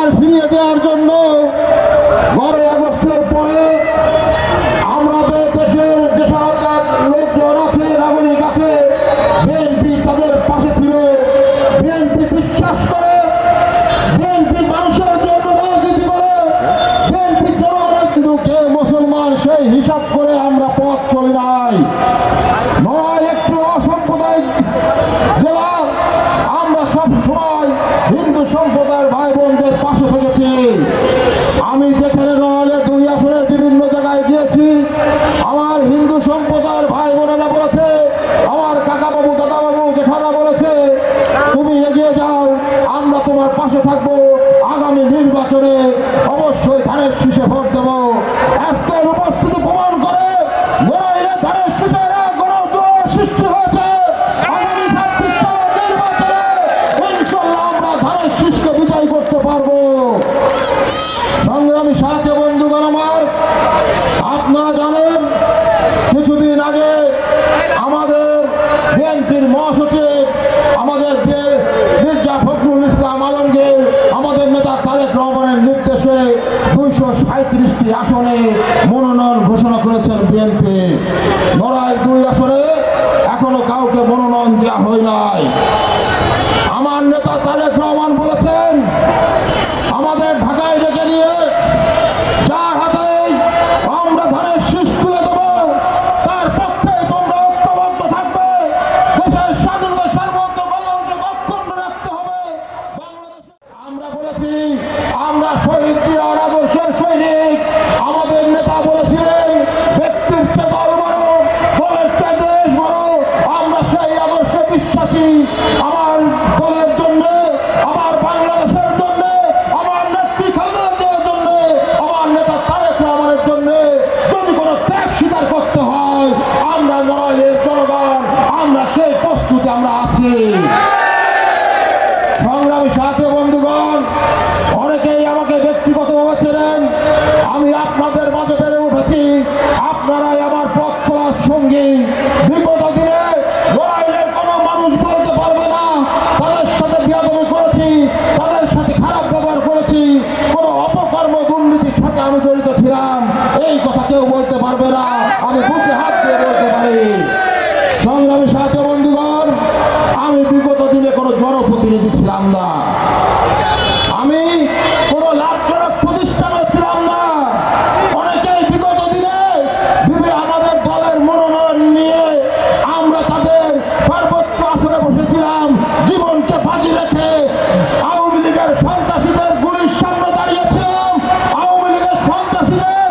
আবার ফিরিয়ে দেওয়ার জন্য 12 আগস্টের পরে আমাদের দেশের যেসব লোকজন আছে, নাগরিক আছে, বিএনপি তাদের পাশে ছিল। বিএনপি বিশ্বাস করে, বিএনপি মানুষের জন্য রাজনীতি করে, বিএনপি জনগণের কিন্তু কে মুসলমান সেই হিসাব করে আমরা পথ চলি নাই। নয় একটি অসাম্প্রদায়িক জেলা, আমরা সব সময় হিন্দু সম্প্রদায়ের ভাই বোনদের পাশে থেকেছি। আমি যেখানে নড়াইলের 2 আসনের বিভিন্ন জায়গায় গিয়েছি, আমার হিন্দু সম্প্রদায়ের ভাই বোনেরা বলেছে, আমার কাকা বাবু দাদা বাবু জেঠারা বলেছে, তুমি এগিয়ে যাও, আমরা তোমার পাশে থাকবো, আগামী নির্বাচনে অবশ্যই ধানের শীষে ভোট দেবো। আজকের উপস্থিতি প্রমাণ করে নড়াইলের ধানের শীষের গণজোয়ার সৃষ্টি হয়েছে। আগামী 26 সালের নির্বাচনে ইনশাআল্লাহ আমরা ধানের শীষকে বিজয় করতে পারবো। সংগ্রামী সাথী বন্ধুগণ আমার, আপনারা জানেন কিছুদিন আগে আমাদের বিএনপির মহাসচিব আমাদের মির্জা ফখরুল ইসলাম আলমগীর আমাদের নেতা তারেক রহমানের নির্দেশে 237টি আসনে মনোনয়ন ঘোষণা করেছেন বিএনপি। নড়াইল 2 আসনে এখনো কাউকে মনোনয়ন দেওয়া হয় নাই। আমার নেতা তারেক রহমান বলেছেন, আমাদের ঢাকায় ডেকে নিয়ে যার হাতে আমরা ধানের শীষ তুলে দেবো, তার পক্ষে তোমরা ঐক্যবদ্ধ থাকবে। দেশের স্বাধীনতা সার্বভৌমত্ব গণতন্ত্র অক্ষুণ্ণ রাখতে হবে। আমরা বলেছি আমরা শহীদ জিয়ার আদর্শের সৈনিক। আমাদের নেতা বলেছিলেন ব্যক্তির চেয়ে দল বড়, দলের চেয়ে দেশ বড়। আমরা সেই আদর্শে বিশ্বাসী। আমার দলের জন্য, আমার বাংলাদেশের জন্য, আমার নেত্রী খালেদা জিয়ার জন্য, আমার নেতা তারেক রহমানের জন্য যদি কোনো ত্যাগ স্বীকার করতে হয়, আমরা নড়াইলের জনগণ আমরা সেই প্রস্তুতি আমরা আছি। সংগ্রামী সাথী বন্ধুগণ, অনেকেই আমাকে ব্যক্তিগতভাবে চেনেন। আমি আপনাদের মাঝে বেড়ে উঠেছি, আপনারাই আমার পথ চলার সঙ্গী। বিগত দিনে নড়াইলের কোনো মানুষ বলতে পারবে না তাদের সাথে বিয়াদবি করেছি, তাদের সাথে খারাপ ব্যবহার করেছি, কোনো অপকর্ম দুর্নীতির সাথে আমি জড়িত ছিলাম, এই কথা কেউ বলতে পারবে না। আমি বুকে হাত দিয়ে বলতে পারি। সংগ্রামী সাথী বন্ধুগণ, আমি বিগত দিনে কোনো জনপ্রতিনিধি ছিলাম না, আমি কোনো লাভজনক প্রতিষ্ঠানে ছিলাম না। অনেকেই বিগত দিনে আমাদের দলের মনোনয়ন নিয়ে আমরা তাদের সর্বোচ্চ আসনে বসেছিলাম, জীবনকে বাজি রেখে আওয়ামী লীগের সন্ত্রাসীদের গুলির সামনে দাঁড়িয়েছিলাম, আওয়ামী লীগের সন্ত্রাসীদের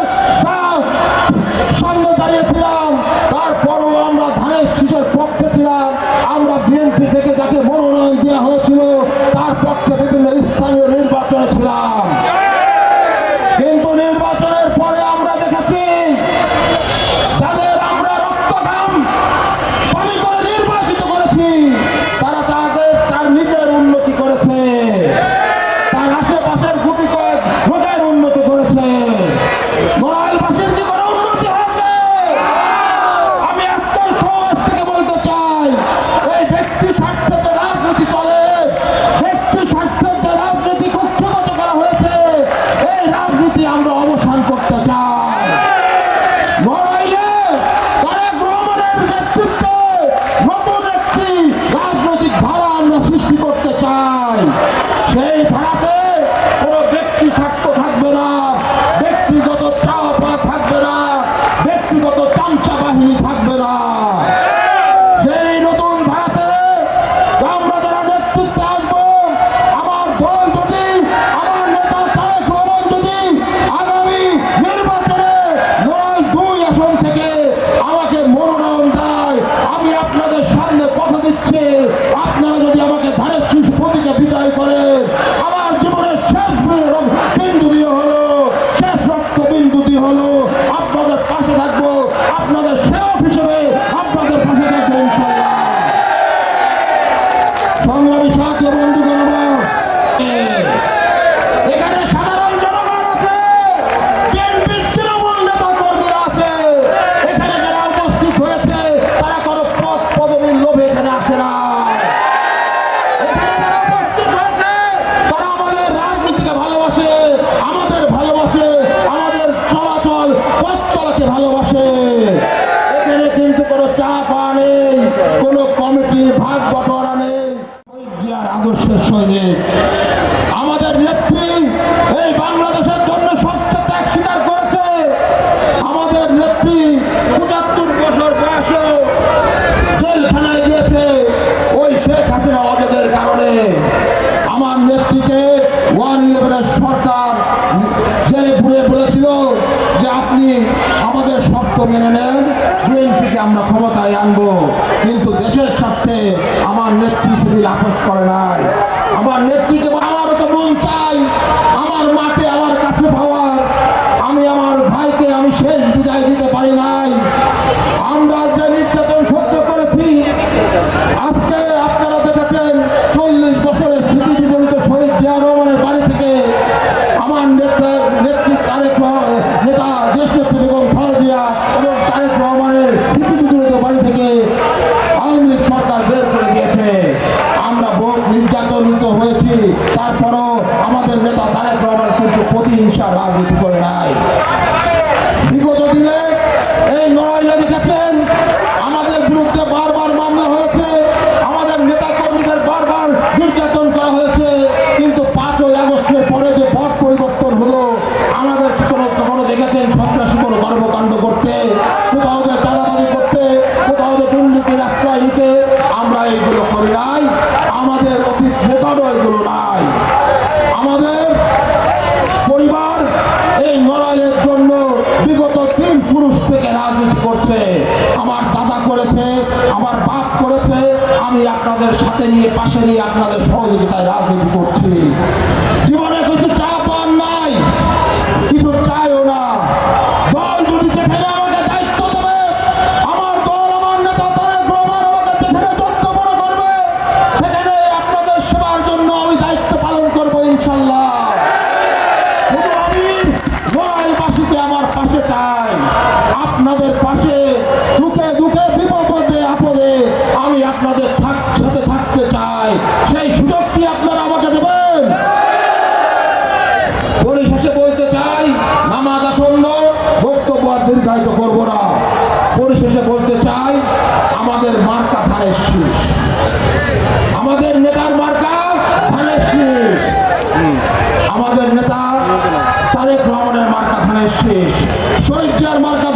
সামনে দাঁড়িয়েছিলাম। তারপরও আমরা ধানের শীষের পক্ষে ছিলাম। আমরা বিএনপি থেকে যাকে মনোনয়ন দেওয়া হয়েছিল তার পক্ষে বিভিন্ন স্থানীয় নির্বাচনে ছিলাম। কিন্তু নির্বাচনের পরে আমরা দেখেছি যাদের আমরা রক্তঘাম পানি করে নির্বাচিত করেছি, তারা তার নিজের উন্নতি করেছে, তার আশেপাশের গুটি কয়েক লোকের উন্নতি করেছে। নড়াইলবাসীর কি কোনো উন্নতি হয়েছে? আমি আজকের সমাজ থেকে বলতে চাই, এই ব্যক্তি স্বার্থে যে রাজনীতি চলে, ব্যক্তি স্বার্থের যে রাজনীতি কুক্ষিগত করা হয়েছে, এই রাজনীতি আমরা অবসান করতে চাই। নড়াইলে তারেক রহমানের নেতৃত্বে নতুন একটি রাজনৈতিক ধারা আমরা সৃষ্টি করতে চাই। সেই ধারাতে কোনো ব্যক্তি স্বার্থ থাকবে না, ব্যক্তিগত চাওয়া থাকবে না, ব্যক্তিগত চামচা বাহিনী থাকবে না। সেই নতুন ধারাতে আমরা যারা নেতৃত্বে আসবো, আমার দল যদি, আমার নেতা তারেক রহমান যদি আগামী নির্বাচনে নড়াইল 2 আসন থেকে আমাকে মনোনয়ন দেয়, আমি আপনাদের সামনে কথা দিচ্ছি, আপনারা যদি আমাকে ধানের শীষ প্রতীকে বিজয় করে আমার জীবনের শেষ বিন্দু দিয়ে হলো, শেষ রক্ত বিন্দু দিয়ে হলো আপনাদের পাশে থাকবো, আপনাদের সেবক হিসেবে আপনাদের পাশে থাকবো ইনশাআল্লাহ। সংগ্রামী সাথী বন্ধুগণ আমার, এখানে সাধারণ জনগণ আছে, বিএনপি তৃণমূল নেতা কর্মীরা আছে। এখানে যারা উপস্থিত হয়েছে তারা কোনো পদ পদবীর লোভে এখানে আসে না। এখানে যারা উপস্থিত হয়েছে তারা আমাদের রাজনীতিকে ভালোবাসে। কোনো কমিটির ভাগ বটোয়ারা নেই। শহীদ জিয়ার আদর্শের সৈনিক আমাদের নেত্রী এই বাংলাদেশের জন্য সবচেয়ে ত্যাগ স্বীকার করেছে। আমাদের নেত্রী ৭৫ বছর বয়সে জেলখানায় গিয়েছে ওই শেখ হাসিনা অজদের কারণে। আমার নেত্রীকে 111 সরকার জেলে পুরে বলেছিল যে আপনি আমাদের শর্ত মেনে নেন, বিএনপিকে আমরা ক্ষমতায় আনবো। কিন্তু দেশের স্বার্থে আমার নেত্রী সেদিন আপোষ করে নাই। আমার নেত্রীকে আমারও তো মন চাই আমার মাকে আমার কাছে পাওয়ার। আমি আমার ভাইকে আমি শেষ বিদায় দিতে পারি নাই। আমরা যে নির্যাতন সহ্য করেছি, আজকে আপনারা দেখেছেন 40 বছরের স্মৃতি বিজড়িত শহীদ জিয়া রহমানের বাড়ি থেকে আমার নেত্রী নেতা দেশনেত্রী বেগম খালেদা জিয়া এবং তারেক রহমানের স্মৃতি বিজড়িত বাড়ি থেকে আওয়ামী লীগ সরকার বের করে দিয়েছে। আমরা বহু নির্যাতনিত হয়েছি, তারপরও আমাদের নেতা তারেক রহমান কিন্তু প্রতিহিংসার রাজনীতি করে নাই। বিগত দিনে এই নড়াইলে দেখেছেন আমাদের বিরুদ্ধে বারবার মামলা হয়েছে, আমাদের নেতা কর্মীদের বারবার নির্যাতন করা হয়েছে। কিন্তু 5ই আগস্টের পরে যে পথ পরিবর্তন হলো, আমাদের কখনো দেখেছেন সন্ত্রাসী কোনো কর্মকাণ্ড করতে, কোথাও যে চাঁদাবাজি করতে, কোথাও যে দুর্নীতির আশ্রয় নিতে আমরা এইগুলো করি নাই। আমাদের অতীত রেকর্ডও এগুলো নাই। আমাদের পরিবার এই লড়াইয়ের জন্য বিগত 3 পুরুষ থেকে রাজনীতি করছে। আমার দাদা করেছে, আমার বাপ করেছে, আমি আপনাদের সাথে নিয়ে পাশে নিয়ে আপনাদের সহযোগিতায় রাজনীতি করছি। জীবনে কিছু চা পান নাই, কিছু চাইও না। দল যদি যেখানে আমাকে দায়িত্ব দেবে, আমার দল আমার নেতা তারেক রহমান আমাকে যেখানে যোগ্য মনে করবে, সেখানে আপনাদের সেবার জন্য আমি দায়িত্ব পালন করবো ইনশাল্লাহ। শুধু আমি নড়াইলবাসীকে আমার পাশে চাই, আপনাদের পাশে সুখে দুঃখে বিপদে আপদে আমি আপনাদের সাথে থাকতে চাই। সেই সুযোগটি আপনারা আমাকে দেবেন। পরিশেষে বলতে চাই, নামাজ আসন্ন, বক্তব্য আর দীর্ঘায়িত করবো না। পরিশেষে বলতে চাই, আমাদের মার্কা ধানের শীষ, আমাদের নেতার মার্কা ধানের শীষ, আমাদের নেতা তারেক রহমানের মার্কা ধানের শীষ, শহীদ জিয়ার মার্কা